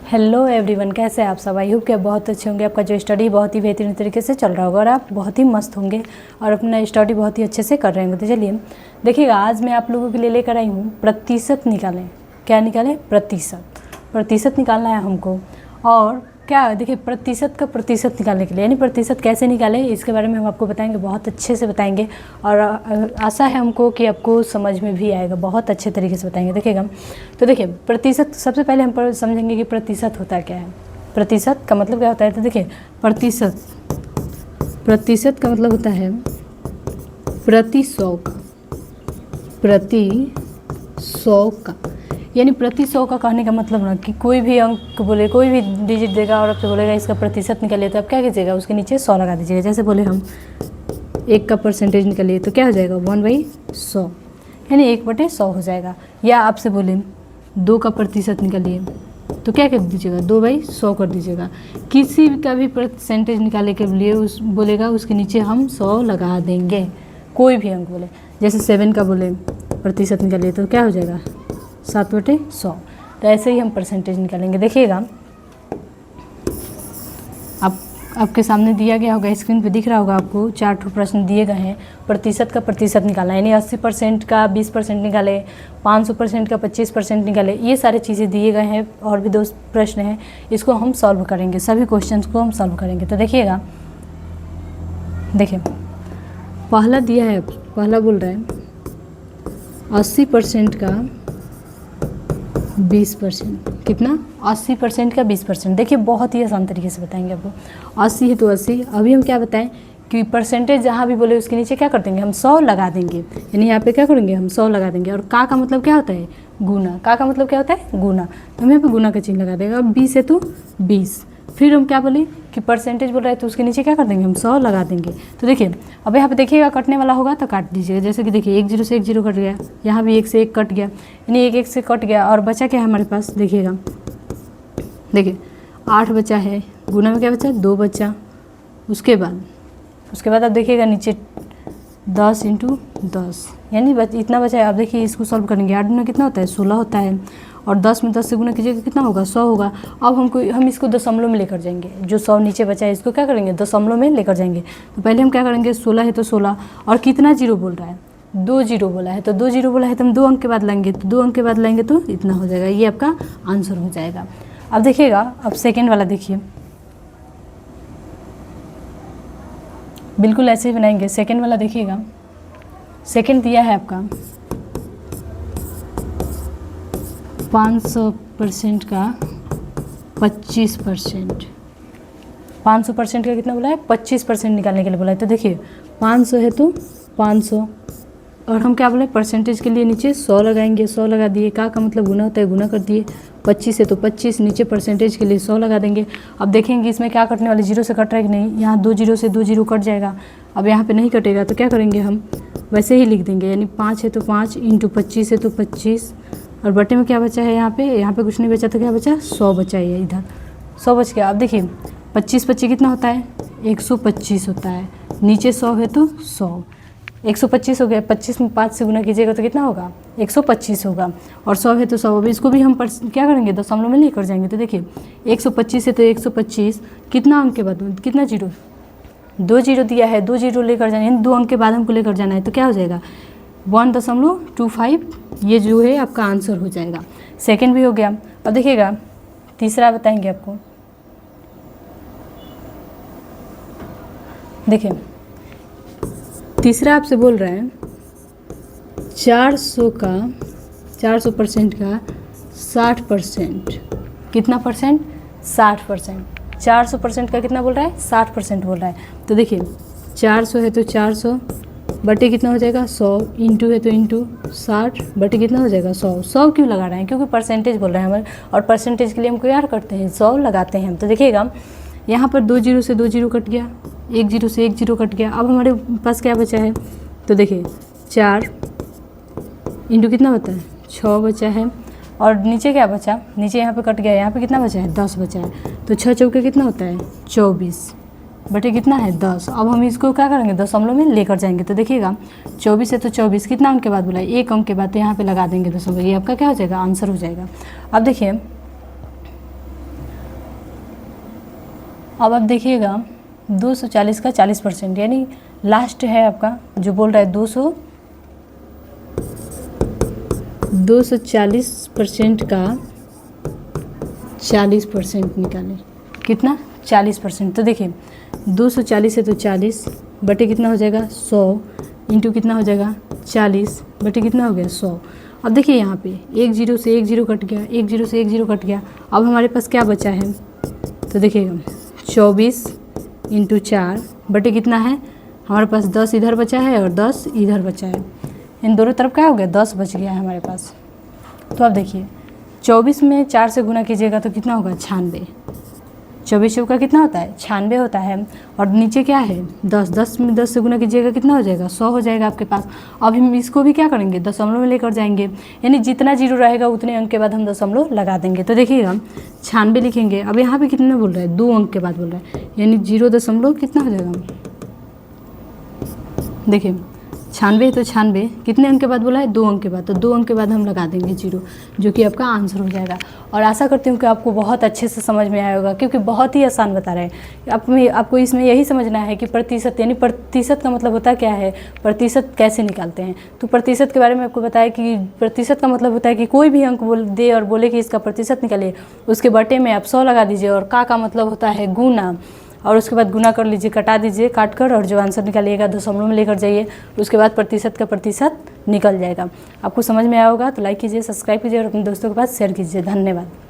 Hello everyone, कैसे हैं आप सब। आई होप कि आप बहुत अच्छे होंगे। आपका जो स्टडी बहुत ही बेहतरीन तरीके से चल रहा होगा और आप बहुत ही मस्त होंगे और अपना स्टडी बहुत ही अच्छे से कर रहे होंगे। तो चलिए देखिएगा, आज मैं आप लोगों के लिए लेकर आई हूँ प्रतिशत निकालें। क्या निकालें? प्रतिशत निकालना है हमको। और क्या देखिए, प्रतिशत का प्रतिशत निकालने के लिए यानी प्रतिशत कैसे निकालें इसके बारे में हम आपको बताएंगे, बहुत अच्छे से बताएंगे। और आशा है हमको कि आपको समझ में भी आएगा, बहुत अच्छे तरीके से बताएंगे। देखिएगा, तो देखिए प्रतिशत, सबसे पहले हम पर समझेंगे कि प्रतिशत होता क्या है। प्रतिशत का मतलब क्या होता है? तो देखिए, प्रतिशत का मतलब होता है प्रति सौ का, यानी प्रति 100 का कहने का मतलब ना कि कोई भी अंक बोले, कोई भी डिजिट देगा और आपसे बोलेगा इसका प्रतिशत निकालिए, तो आप क्या कीजिएगा, उसके नीचे 100 लगा दीजिएगा। जैसे बोले हम 1 का परसेंटेज निकालिए तो क्या हो जाएगा, 1/100, यानी 1/100 हो जाएगा। या आपसे बोले 2 का प्रतिशत निकालिए तो क्या कर दीजिएगा, 2/100 कर दीजिएगा। किसी का भी परसेंटेज निकालने के लिए उस बोलेगा उसके नीचे हम 100 लगा देंगे, कोई भी अंक बोले। जैसे 7 का बोले प्रतिशत निकालिए तो क्या हो जाएगा, 7/100। तो ऐसे ही हम परसेंटेज निकालेंगे। देखिएगा, आपके सामने दिया गया होगा, स्क्रीन पे दिख रहा होगा आपको, 4 प्रश्न दिए गए हैं। प्रतिशत का प्रतिशत निकालना यानी 80% का 20% निकाले, 500% का 25% निकाले, ये सारी चीज़ें दिए गए हैं। और भी 2 प्रश्न हैं, इसको हम सॉल्व करेंगे, सभी क्वेश्चन को हम सॉल्व करेंगे। तो देखिएगा, देखिए पहला दिया है, पहला बोल रहा है 80% का 20%। कितना? 80% का 20%। देखिए बहुत ही आसान तरीके से बताएंगे आपको। 80 है तो 80। अभी हम क्या बताएं कि परसेंटेज जहाँ भी बोले उसके नीचे क्या कर देंगे, हम 100 लगा देंगे। यानी यहाँ पे क्या करेंगे, हम 100 लगा देंगे। और का मतलब क्या होता है, गुना। का मतलब क्या होता है, गुना। तो हम यहाँ पे गुना का चिन्ह लगा देंगे। अब 20 है तो 20। फिर हम क्या बोले कि परसेंटेज बोल रहा है तो उसके नीचे क्या कर देंगे, हम 100 लगा देंगे। तो देखिए, अब यहाँ पे देखिएगा कटने वाला होगा तो काट दीजिएगा। जैसे कि देखिए 1 0 से 1 0 कट गया, यहाँ भी 1 से 1 कट गया, यानी 1 1 से कट गया। और बचा क्या है हमारे पास, देखिएगा, देखिए 8 बचा है, गुना में क्या बचा, 2 बचा। उसके बाद अब देखिएगा नीचे 10 × 10, यानी इतना बचा है। अब देखिए इसको सॉल्व करेंगे। 8 गुना कितना होता है, 16 होता है। और 10 में 10 से गुना कीजिएगा कितना होगा, 100 होगा। अब हम इसको दशमलव में लेकर जाएंगे। जो 100 नीचे बचा है इसको क्या करेंगे, दशमलव में लेकर जाएंगे। तो पहले हम क्या करेंगे, 16 है तो 16, और कितना जीरो बोल रहा है, 2 जीरो बोला है। तो 2 जीरो बोला है तो हम 2 अंक के बाद लाएंगे, तो 2 अंक के बाद लाएंगे तो इतना हो जाएगा। ये आपका आंसर हो जाएगा। अब देखिएगा, अब सेकेंड वाला देखिए, बिल्कुल ऐसे ही बनाएंगे। सेकेंड वाला देखिएगा, सेकेंड दिया है आपका 500% का 25%। 500% का कितना बोला है, 25% निकालने के लिए बोला है। तो देखिए 500 है तो 500, और हम क्या बोले, परसेंटेज के लिए नीचे 100 लगाएंगे। 100 लगा दिए। का मतलब गुना होता है, गुना कर दिए। 25 है तो 25, नीचे परसेंटेज के लिए 100 लगा देंगे। अब देखेंगे इसमें क्या कटने वाले, जीरो से कट रहा है कि नहीं। यहाँ 2 0 से 2 0 कट जाएगा। अब यहाँ पे नहीं कटेगा तो क्या करेंगे, हम वैसे ही लिख देंगे। यानी 5 है तो 5 × 25 है तो 25, और बटे में क्या बचा है, यहाँ पे कुछ नहीं बचा तो क्या बचा, 100 बचा है। इधर 100 बच गया। अब देखिए 25 25 कितना होता है, 125 होता है। नीचे 100 है तो 100, 125 हो गया। 25 में 5 से गुना कीजिएगा तो कितना होगा, 125 होगा। और 100 है तो 100। अब इसको भी हम क्या करेंगे, दशमलव में लेकर जाएंगे। तो देखिए 125 है तो 125, कितना अंक के बाद, कितना जीरो, 2 जीरो दिया है, 2 जीरो लेकर जाना है, 2 अंक के बाद हमको लेकर जाना है। तो क्या हो जाएगा, 1.25। ये जो है आपका आंसर हो जाएगा। सेकेंड भी हो गया। अब देखिएगा तीसरा बताएंगे आपको। देखिए तीसरा आपसे बोल रहा है 400% का 60%। कितना परसेंट, 60%। 400% का कितना बोल रहा है, 60% बोल रहा है। तो देखिए 400 है तो 400 बटे कितना हो जाएगा, 100, इंटू है तो इंटू 60 बटे कितना हो जाएगा, 100। 100 क्यों लगा रहे हैं, क्योंकि परसेंटेज बोल रहे हैं हमारे, और परसेंटेज के लिए हम क्या करते हैं, 100 लगाते हैं हम। तो देखिएगा यहाँ पर 2 0 से 2 0 कट गया, 1 0 से 1 0 कट गया। अब हमारे पास क्या बचा है, तो देखिए 4 इंटू कितना होता है, 6 बचा है। और नीचे क्या बचा, नीचे यहाँ पे कट गया, यहाँ पे कितना बचा है, 10 बचा है। तो 6 चौके कितना होता है, 24 बटे कितना है, 10। अब हम इसको क्या करेंगे, दशमलव में लेकर जाएंगे। तो देखिएगा 24 है तो 24, कितना अंक के बाद बोला, 1 अंक के बाद, तो यहाँ पे लगा देंगे दशमलव। ये आपका क्या हो जाएगा, आंसर हो जाएगा। अब देखिए अब आप देखिएगा 240 का 40%, यानी लास्ट है आपका जो बोल रहा है 240% का 40% निकालें, कितना 40%। तो देखिए 240 है तो 40 बटे कितना हो जाएगा 100 इंटू कितना हो जाएगा 40 बटे कितना हो गया 100। अब देखिए यहाँ पे एक जीरो से एक जीरो कट गया, एक जीरो से एक जीरो कट गया। अब हमारे पास क्या बचा है, तो देखिएगा 24 इंटू 4 बटे कितना है हमारे पास 10 इधर बचा है और 10 इधर बचा है। इन दोनों तरफ क्या हो गया 10 बच गया है हमारे पास। तो अब देखिए 24 में 4 से गुना कीजिएगा तो कितना होगा 96। 24 चौका कितना होता है 96 होता है। और नीचे क्या है 10 में 10 से गुना कीजिएगा कितना हो जाएगा 100 हो जाएगा आपके पास। अब हम इसको भी क्या करेंगे दशमलव में लेकर जाएंगे, यानी जितना जीरो रहेगा उतने अंक के बाद हम दशमलव लगा देंगे। तो देखिएगा 96 लिखेंगे। अब यहाँ पे कितना बोल रहा है 2 अंक के बाद बोल रहा है, यानी 0 दशमलव कितना हो जाएगा, देखिए 96 तो 96 कितने अंक के बाद बोला है 2 अंक के बाद, तो 2 अंक के बाद हम लगा देंगे 0, जो कि आपका आंसर हो जाएगा। और आशा करती हूँ कि आपको बहुत अच्छे से समझ में आया होगा, क्योंकि बहुत ही आसान बता रहे हैं। आपको इसमें यही समझना है कि प्रतिशत, यानी प्रतिशत का मतलब होता क्या है, प्रतिशत कैसे निकालते हैं। तो प्रतिशत के बारे में आपको बताया कि प्रतिशत का मतलब होता है कि कोई भी अंक दे और बोले कि इसका प्रतिशत निकालिए, उसके बटे में आप 100 लगा दीजिए। और का मतलब होता है गुना, और उसके बाद गुना कर लीजिए, कटा दीजिए काट कर, और जो आंसर निकालिएगा दशमलव में लेकर जाइए, उसके बाद प्रतिशत का प्रतिशत निकल जाएगा। आपको समझ में आया होगा तो लाइक कीजिए, सब्सक्राइब कीजिए और अपने दोस्तों के पास शेयर कीजिए। धन्यवाद।